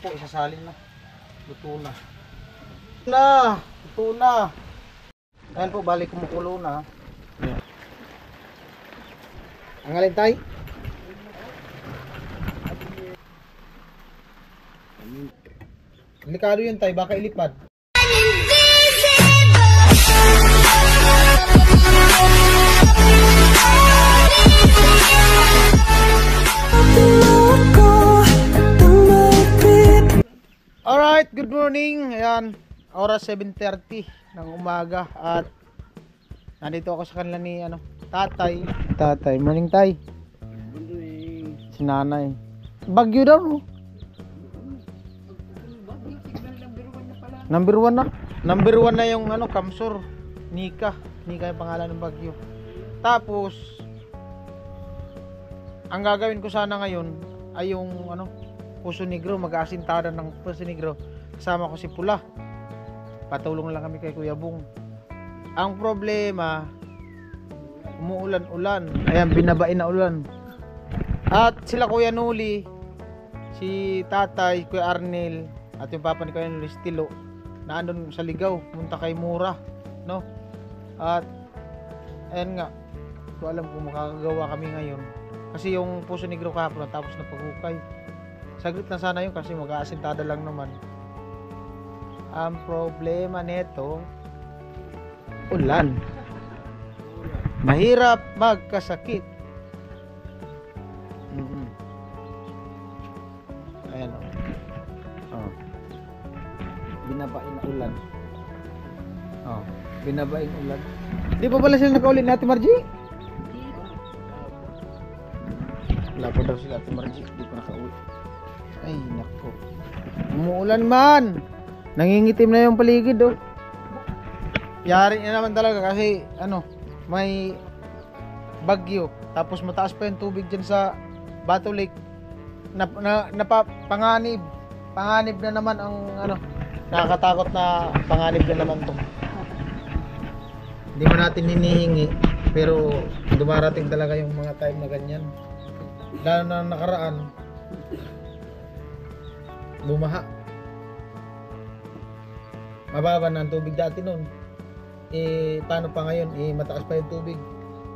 po, isasalin na. Luto na. Luto na. Ayan po, balik kumukulo na. Ang alin tay? Delikado yun tay, baka ilipad. Alright, good morning. Ayan, oras 7:30 ng umaga at nandito ako sa kanila ni tatay. Morning tay. Si nanay. Bagyo daw no? Number 1 na. Number 1 na yung Kamsur. Nika yung pangalan ng bagyo. Tapos ang gagawin ko sana ngayon ay yung Puso Negro, mag-aasintada ng Puso Negro. Kasama ko si Pula. Patulong lang kami kay Kuya Bung. Ang problema, umuulan-ulan. Ayan, binabain na ulan. At sila Kuya Nuli, si Tatay, Kuya Arnel, at yung papa ni Kuya Nuli, Stilo, na andun sa Ligaw, punta kay Mura, no? At ayan nga, ko alam kung makakagawa kami ngayon. Kasi yung Puso Negro kahapon tapos na paghukay. Saglit na sana yun kasi mag-aasintada lang naman. Ang problema nito, ulan. Mahirap magkasakit. Ayan o. Binabain na ulan. Binabain ulan. Di pa pala sila nakaulit ni Ate Margie? Wala pa daw sila Ate Margie. Di pa nakaulit. Ay nako, umuulan man, nangingitim na yung paligid oh. Yari na naman talaga kasi may bagyo, tapos mataas pa yung tubig dyan sa Bato Lake. Panganib na naman ang nakakatakot na panganib na naman to. Hindi mo natin hinihingi, pero dumarating talaga yung mga time na ganyan. Lalo na nakaraan, bumaha. Mababa na ang tubig dati noon. Paano pa ngayon? Mataas pa yung tubig.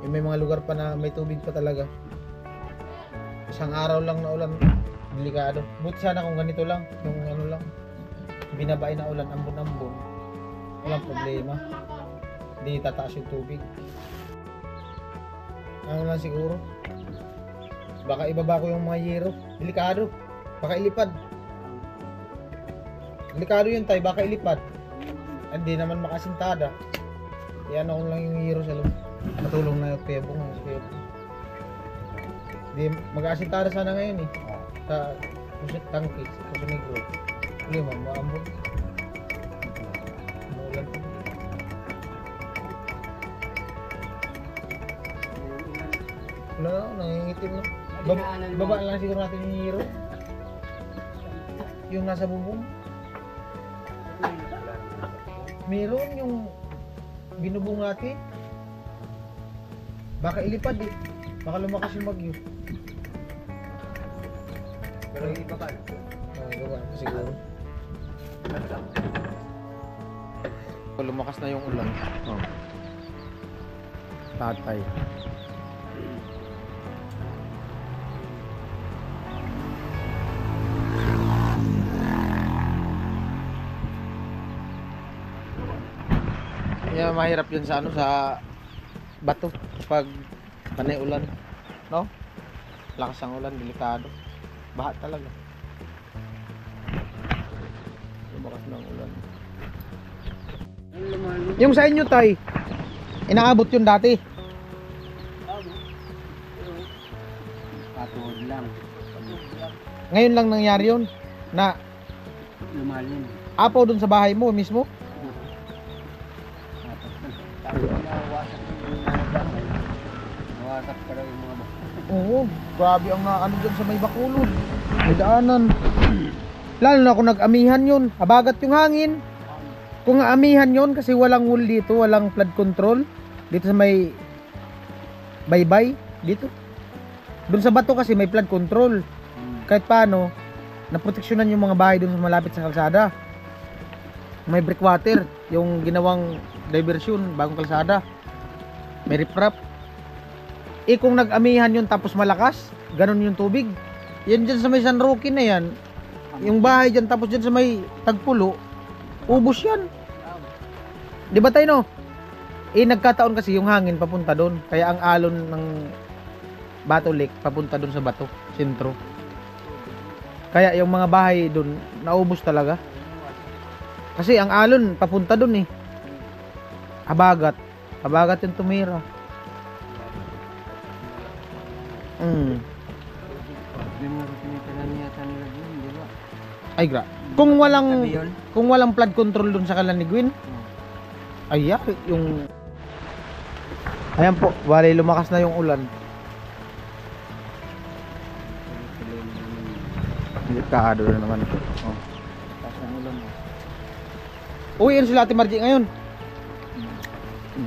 May mga lugar pa na may tubig pa talaga. Isang araw lang na ulan, delikado. Buti sana kung ganito lang, yung lang, binabay na ulan, ambon-ambon, walang problema. Hindi tataas yung tubig. Lang siguro, baka ibaba ko yung mga yero. Delikado, baka ilipad. Delikado yun tay, baka ilipad. Hindi naman makasintada. Yan ako lang yung hero sa loob. Matulong na yung Kuya Bung. Hindi mag-aasintada sana ngayon eh. Sa Pusit Tangki, sa Puso Negro. Hindi man, maambon. Umuulan. Wala na, nangingitim na. Baba lang siguro natin yung hero. Yung nasa bubong. Meron yung binubong natin. Baka ilipad eh. Baka lumakas yung bagyo. Pero hindi pa ba? Gawa siguro. Lumakas na yung ulan. Tatay. Yeah, mahirap yun sa sa bato pag panay ulan, no? Lakas ang ulan, delikado. Baha talaga. Lumakas ng ulan. Yung sa inyo tay, inaabot yun dati? Patuod lang. Ngayon lang nangyari yun na lumalim. Apo dun sa bahay mo mismo? Nawasak pa rin yung mga Oo, grabe ang dyan sa may Bacolod. May daanan. Lalo na kung nag-amihan yun, habagat yung hangin. Kung amihan yun kasi walang wool dito, walang flood control dito sa may baybay dito. Doon sa bato kasi may flood control. Kahit paano naproteksyonan yung mga bahay doon sa malapit sa kalsada. May breakwater, yung ginawang diversion, bagong kalsada. May riprap. Kung nag-amihan yun tapos malakas, ganun yung tubig. Yan dyan sa may San Roque na yan, yung bahay dyan tapos dyan sa may Tagpulo, ubos yan. Di ba tayo no? Nagkataon kasi yung hangin papunta doon. Kaya ang alon ng Bato Lake papunta doon sa Bato, sentro. Kaya yung mga bahay doon, naubos talaga. Kasi ang alon papunta doon eh. Habagat. Habagat yung tumira. Ay kung walang flood control doon sa Kalanigwin. Ay yung ayan po, bali lumakas na yung ulan. Delikado na naman ito. Oh. Uy, yun sila Ate Margie ngayon.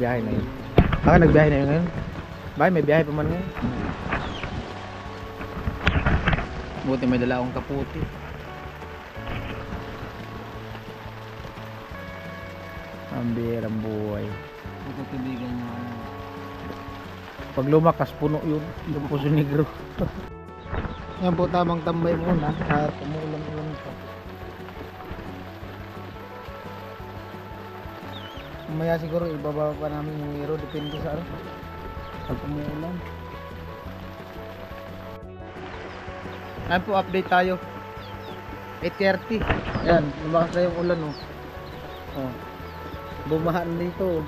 Biyahe na yun. Baka nagbiyahe na yun ngayon. Bakit may biyahe pa man ngayon. Buti may dala akong kaputi. Ang birang buhay. Tubigan nyo. Pag lumakas, puno yun. Yung Puso Negro. Yan po, tamang tambay muna. At umuulan-ulan pa. Mamaya siguro ibababa pa namin yung hero. Depende sa ano. Pag umuulan. Ayan po, update tayo. 8:30. Ayan, lumakas na yung ulan oh. Oh. Bumaha na dito.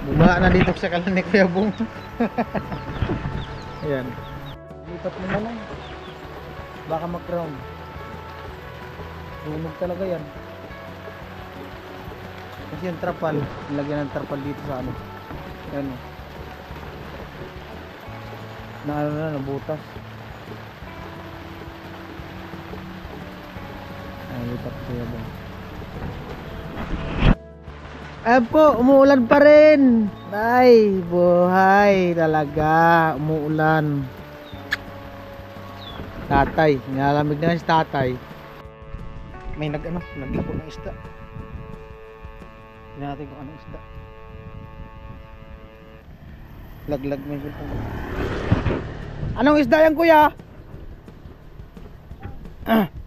Bumaha na dito sa kalan ni Kuya Bong. Ayan. Lipat mo na lang. Baka mag-crown. Sunog talaga yan. Kasi yung trapal, nilagyan ng trapal dito sa ano. Ayan o. Nabutas. Ayan, lipat ko yan. Ayan po, umuulan pa rin. Ay, buhay talaga. Umuulan. Tatay, nilalamig na si tatay. May naglapo ng isda. Tignan natin kung anong isda. Laglag may isda. Anong isda yan, kuya?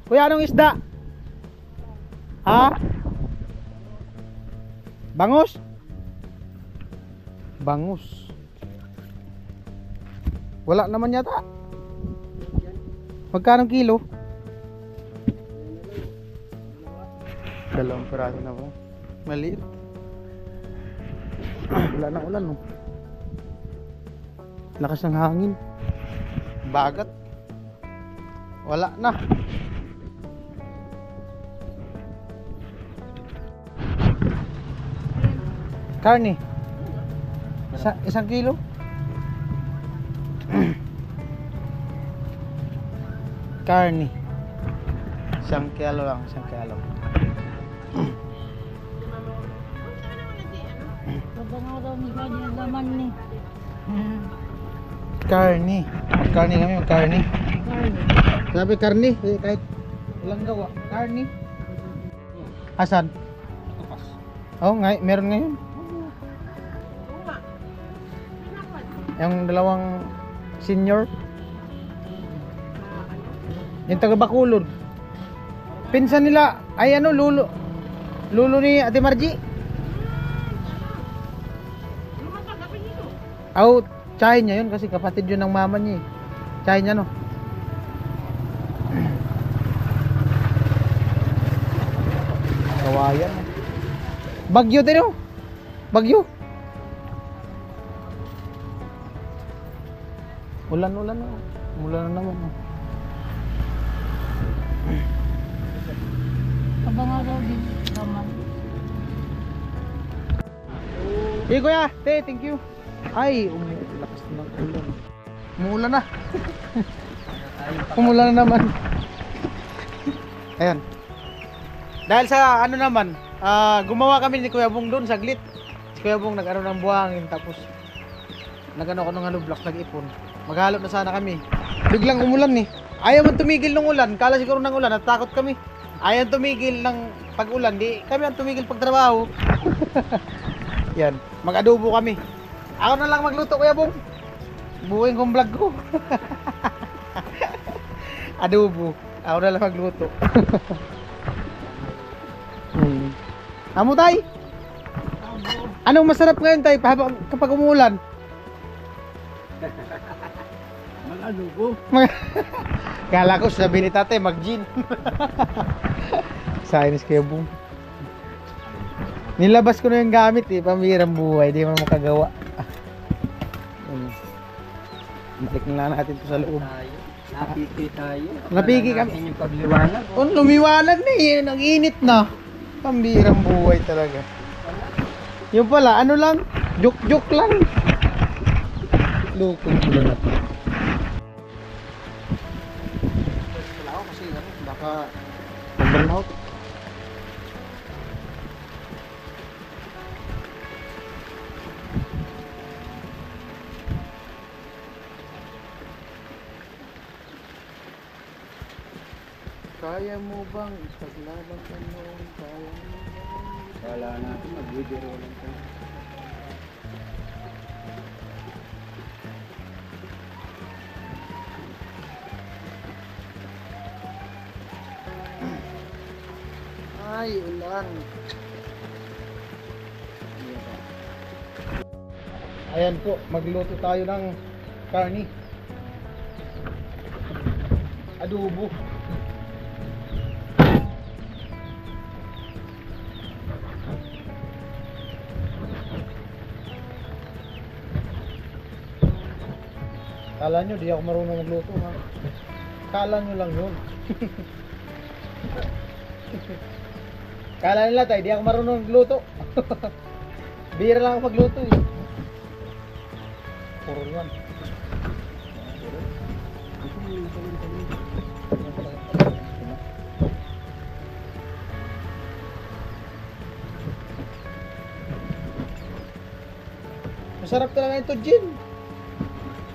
Kuya, anong isda? Ha? Bangus? Bangus. Wala naman yata. Magkano kilo? 2 piraso na ba? Maliit. Wala na ulan no. Lakas ng hangin. Bagat. Wala na. Karne. Isang kilo? Karne. 1 kilo lang, 1 kilo. Karne. Karne kami, karne. Sabi karne, kahit ilang gawa. Karne. Asan? Oh, meron ngayon. Yung dalawang senior. Yung taga Bacolod. Pinsan nila, ay ano, lulo ni Ate Margie. Oh, tsahin niya yun kasi kapatid yun ng mama niya eh. Tsahin niya no. Kawayan. Bagyo din no. Bagyo. Ulan na. Ulan na naman. Abangan daw din naman. Hey kuya, thank you. Ay, lakas ng ulan. Umuulan na. Umulan na naman. Ayan. Dahil sa ano naman, gumawa kami ni Kuya Bong doon saglit. Si Kuya Bong nag-ano ng buhangin tapos nag-ano ko ng block, nag-ipon. Maghalo na sana kami. Biglang umulan eh. Ayaw man tumigil ng ulan. Kala siguro ng ulan, natakot kami. Ayaw tumigil ng pag-ulan. Di kami ang tumigil pag trabaho. Yan, mag-adobo kami. Ako na lang magluto, Kuya Bong. Buuin kong vlog ko. Adobo. Ako na lang magluto. Amo tay? Anong masarap ngayon tay kapag umuulan? Mag-adobo. Kala ko sabi ni tatay mag-gin. Science kayo boom. Nilabas ko na yung gamit eh, pambihirang buhay, di mo makagawa. Balik na natin to sa loob. Napiki tayo. Napiki kami. Yung pagliwanag. Oh, lumiwanag na eh, ang init na. Pambihirang buhay talaga. Yung pala, ano lang, joke-joke lang. Lukong pula na to. Wala ako kasi ano, baka mag-burnout. Kaya mo bang ipaglaban ka noon? Kaya mo bang... Wala natin, mag-video lang tayo. Ay, ulan. Ayan po, magluto tayo ng karni. Adobo. Kala nyo, di ako marunong magluto ha. Kala nyo lang yun. Kala nila tayo, di ako marunong magluto. Bira lang ako magluto eh. Puro yan. Masarap talaga ito, gin.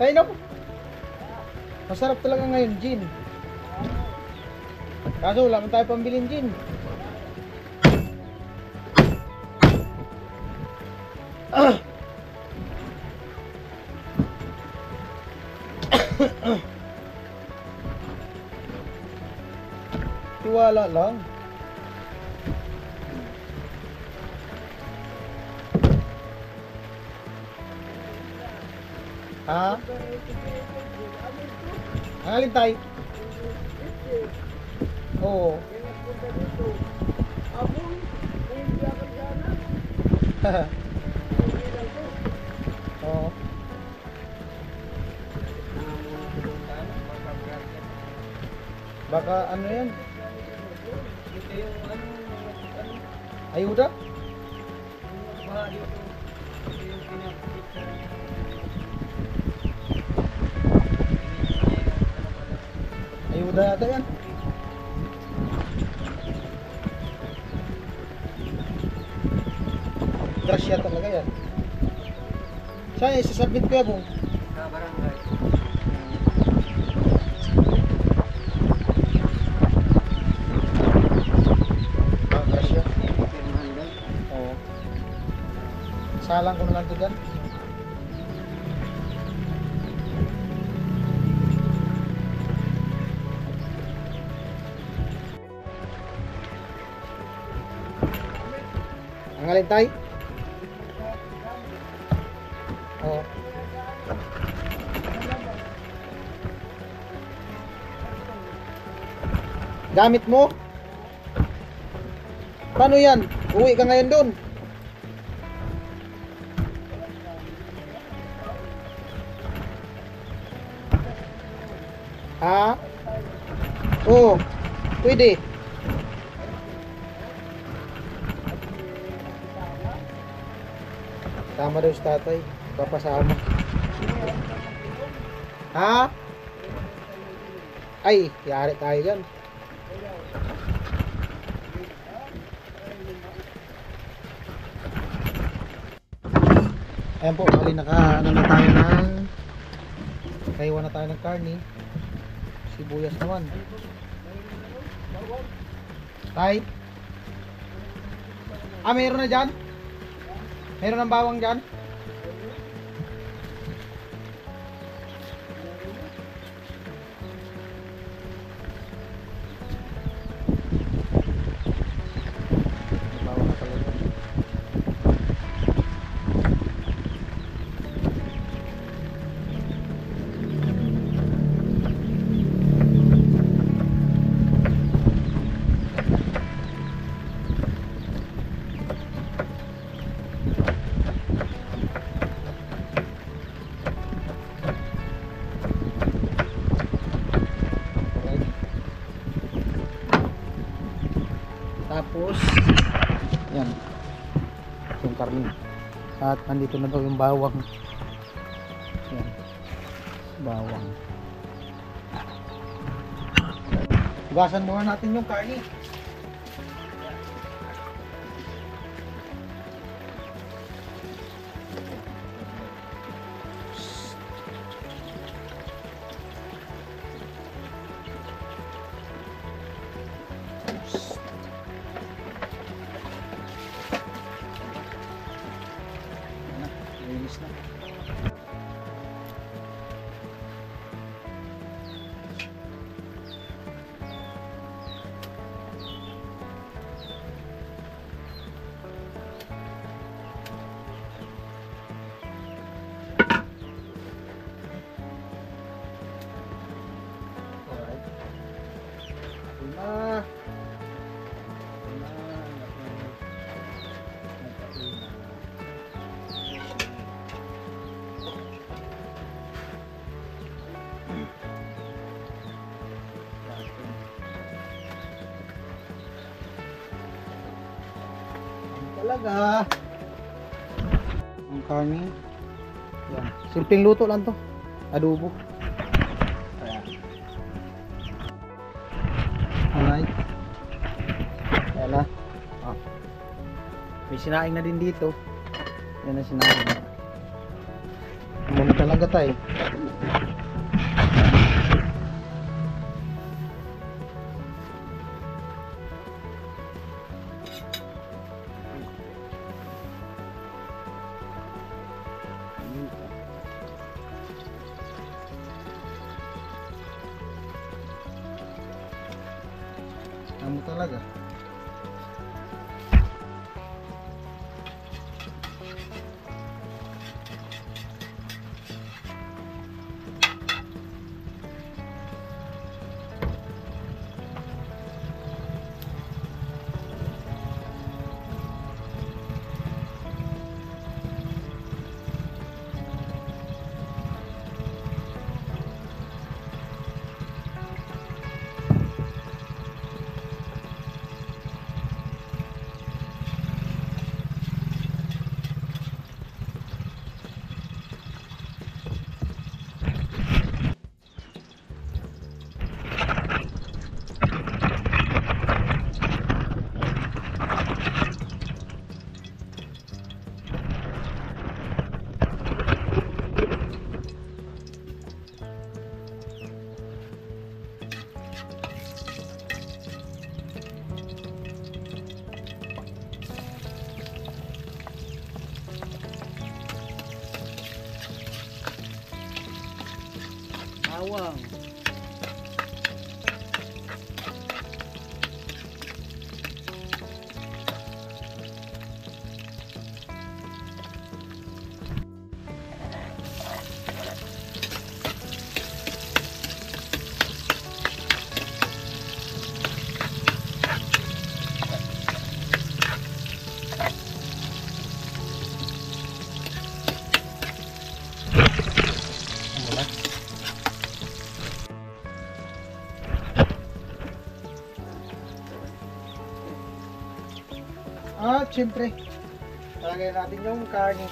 Tayo na po. Masarap talaga ngayon, gin. Kaso wala man tayo pambilin gin. Tiwala lang. Ha? Ang alin tayo? Oo. Oo. Baka ano yan? Ayuda? Ayuda yata yan. Grasya talaga yan. Saan isasubmit ko yan, Bong? Sa barangay. Grasya. Pirmahan lang. Oo. Salang ko na lang ito dyan. Ang alin tayo? Oo. Gamit mo? Paano yan? Uwi ka ngayon doon? Ha? Oo. Pwede. Tama daw si tatay. Papasama. Ha? Ay, yari tayo dyan. Ayan po, mali naka ano na tayo ng kaiwan na tayo ng karni. Sibuyas naman. Tay. Meron na dyan? Meron ng bawang dyan? Bawang na talaga. Tapos yan yung karne at nandito na daw yung bawang. Yan, bawang. Hugasan muna natin yung karne. Linis na. Alright. Talaga ang karne yan, simpleng luto lang to, adobo. Ayan. Alright, ayan na. May sinaing na din dito. Yan na sinaing. Ano talaga tayo. Ano talaga? Bawang. At syempre, talagay natin yung karne.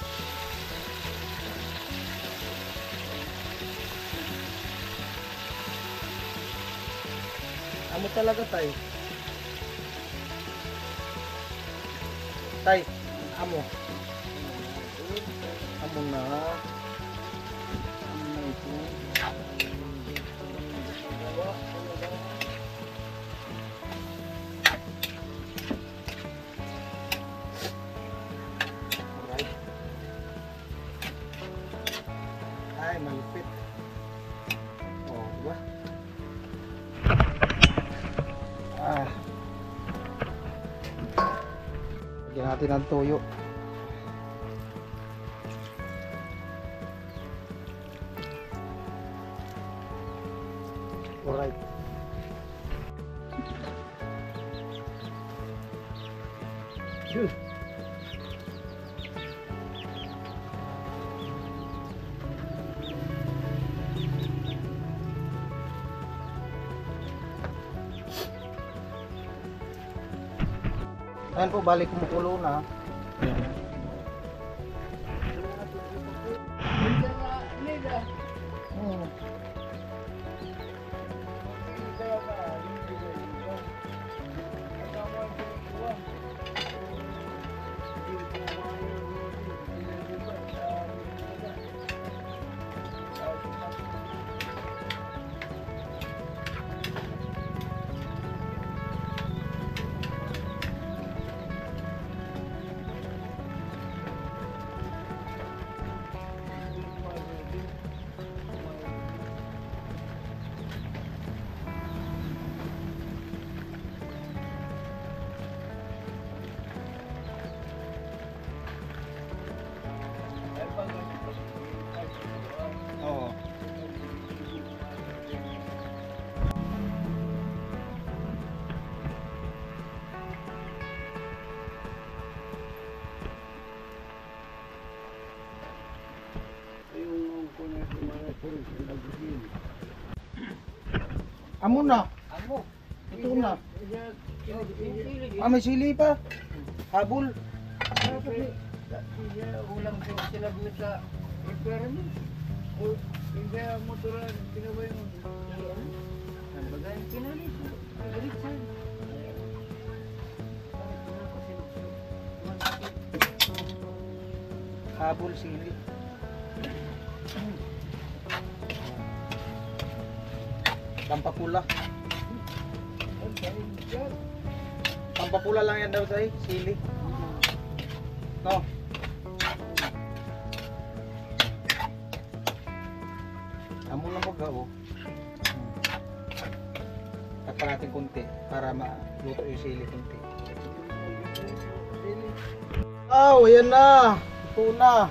Amo talaga tayo. Tay, amo. Amo na. Amo na ito. natin ang tuyo. Alright. Sure. Ayan po, balik kumukulo na. Hmm. Oo. Amo na. Amo. Ito na. Ah, may sili pa. Habol. Ulang sila buhat sa requirement. O hindi ang motoran pinabay mo. Ang bagay kinali. Galit sa. Habol sili. Pampapula. Pampapula lang yan daw tay, sili. No. Amo lang mo oh. Takpan natin konti para maluto yung sili konti. Oh, ayan na. Luto na.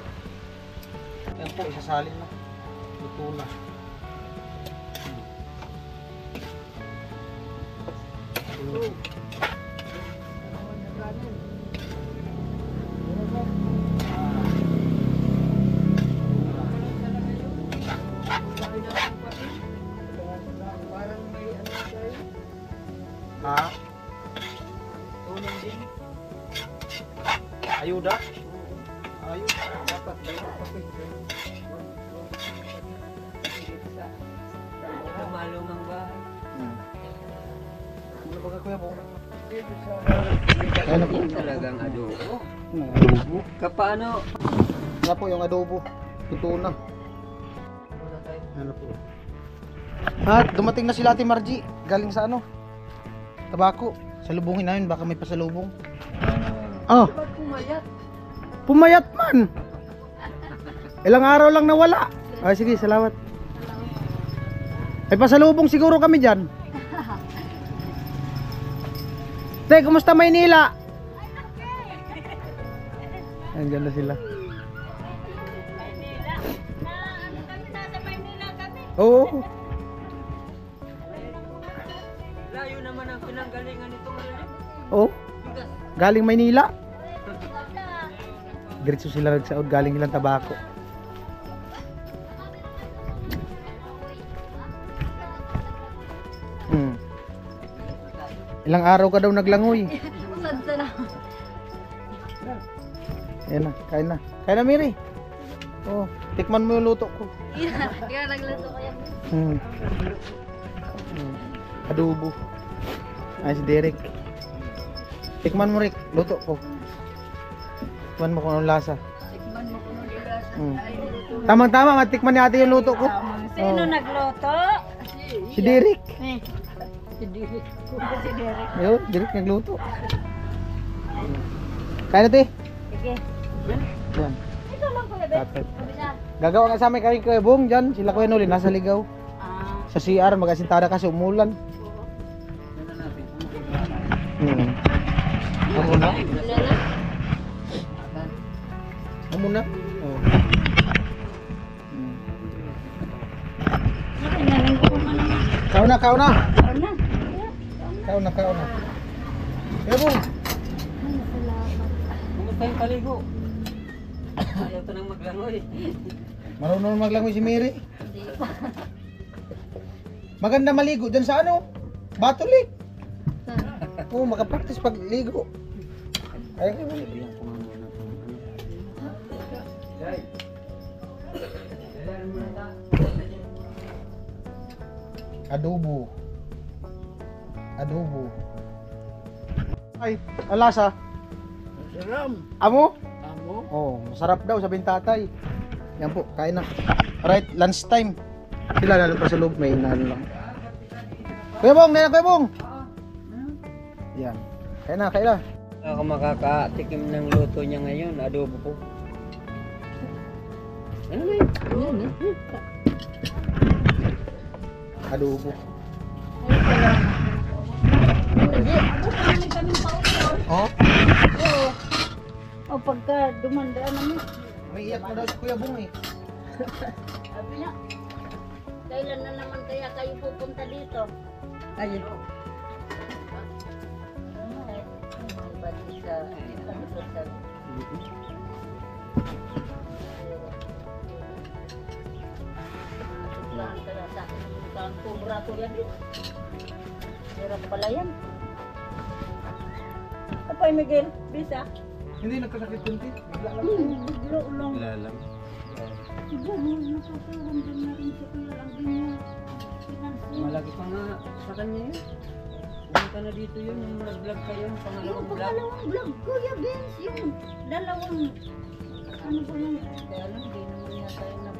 Ayan po, isasalin na. Luto na. Parang may ano tayo. Ha? Tulong din. Ayuda? Ayuda. Dapat daw kapit. Malumang bahay. Ano ba kuya po? Dito sa Ano po? talagang adobo. Adobo. Kapaano? Ano po yung adobo? Luto na. Ano po? At dumating na si Ate Margie. Galing sa ano? Tabako. Salubungin namin, baka may pasalubong. Oh, Ba't pumayat? pumayat man. Ilang araw lang nawala. Ay sige, salamat. May pasalubong siguro kami dyan. Te, kumusta Maynila? Andiyan na sila. Maynila. Na ano kami, nasa Maynila kami. Oo. Layo naman ang pinanggalingan nitong ano. Oo. Bigas. Galing Maynila. Diretso sila nagsaod, galing ilang tabako. Ilang araw ka daw naglangoy. Sadsa na. Ayan na, kain na. Kain na, Miri. Oh, tikman mo yung luto ko. Kaya nagluto ko yan. Hmm. Adobo. Ay, si Derek. Tikman mo, Rick. Luto ko. Tikman mo kung anong lasa. Tikman mo kung ano lasa. Hmm. Tamang-tama, matikman ni ate yung luto ko. Sino nagluto? Si Derek. Eh. Si Derek. Si Derek. Ayun, Derek nagluto. Kain na, te. Sige. Yan. Ito lang kuya, Bet. Tatay. Sabi na. Gagawa nga sa amin kay Kuya Bong dyan. Sila Kuya Noli, nasa ligaw. Ah. Sa CR, magasintada kasi umulan. Hmm. Ako na. Wala na? Amo na. Oh. Inanin ko man naman. Kao na, kao na. Ano na? Kao na, kao na. Kaya mo. Kumusta yung paligo? Ayaw ko nang maglangoy. Marunong maglangoy si Mary. Hindi pa. Maganda maligo dyan sa ano? Bato Lake. Saan? Oo, makapractice pag ligo. Ayaw kayo maligo. Bilang ko nga muna kung ano. Jai. Kailan mo na ta? Adobo. Adobo. Ay, alasa. Saram. Amo? Amo. Oh, masarap daw sabihin tatay. Yan po, kain na. Right, lunch time. Sila lalo pa sa loob, may inano lang. Kuya Bong, nena Kuya Bong. Yan. Kain na, kain na. Ako makakatikim ng luto niya ngayon, adobo ko. Ano ba yun? Yan eh. Adobo. Hindi. Ako kami kaming paulo. Oh, Oo. O pagka dumandaan naman. may iyak na daw si Kuya Bong eh. Sabi na. Kailan na naman kaya kayo pupunta dito? Ayun. Bati sa Tuklahan kaya sa akin ang kubrato yan din. Hirap pala yan. Apay Miguel, bisa? Hindi nagkasakit kunti. Bigla lang. Biglo lang. Lalang. Siguro nakakaramdam na rin siya kaya lang din niya. Pinansin. Malaki pa nga sa kanya yun. Pumunta na dito yun, yung nag-vlog kayo, yung Yung pangalawang vlog. pangalawang vlog, Kuya Benz, yung dalawang, ano ba yun? Kaya lang, di naman niya tayo na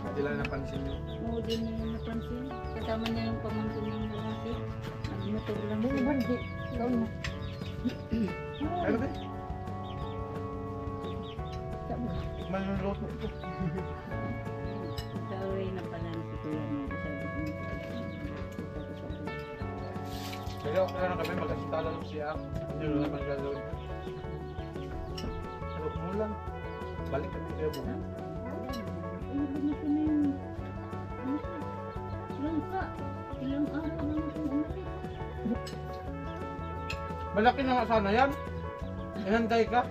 Sila napansin nyo. Oo, di niya napansin. Kasama niya yung pamangkin ng lalaki. Nagmotor lang siya. Hindi, ikaw na. Ano ba? Sabi, Maluluto ito. sorry na pala si Kuya mo. Sabi ko, Kaya kailangan kami mag-asitala ng siya. Hindi mo naman gagawin. Ano mo lang. Balik kami Kuya Bong. ano ba na ito na yun? Ano ka? Ilang ka? Ilang araw na ito umalis? Malaki na nga sana yan. Inantay ka.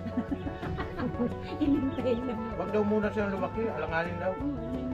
Inintay lang. Wag daw muna siya lumaki. Alanganin daw. Oo, inintay.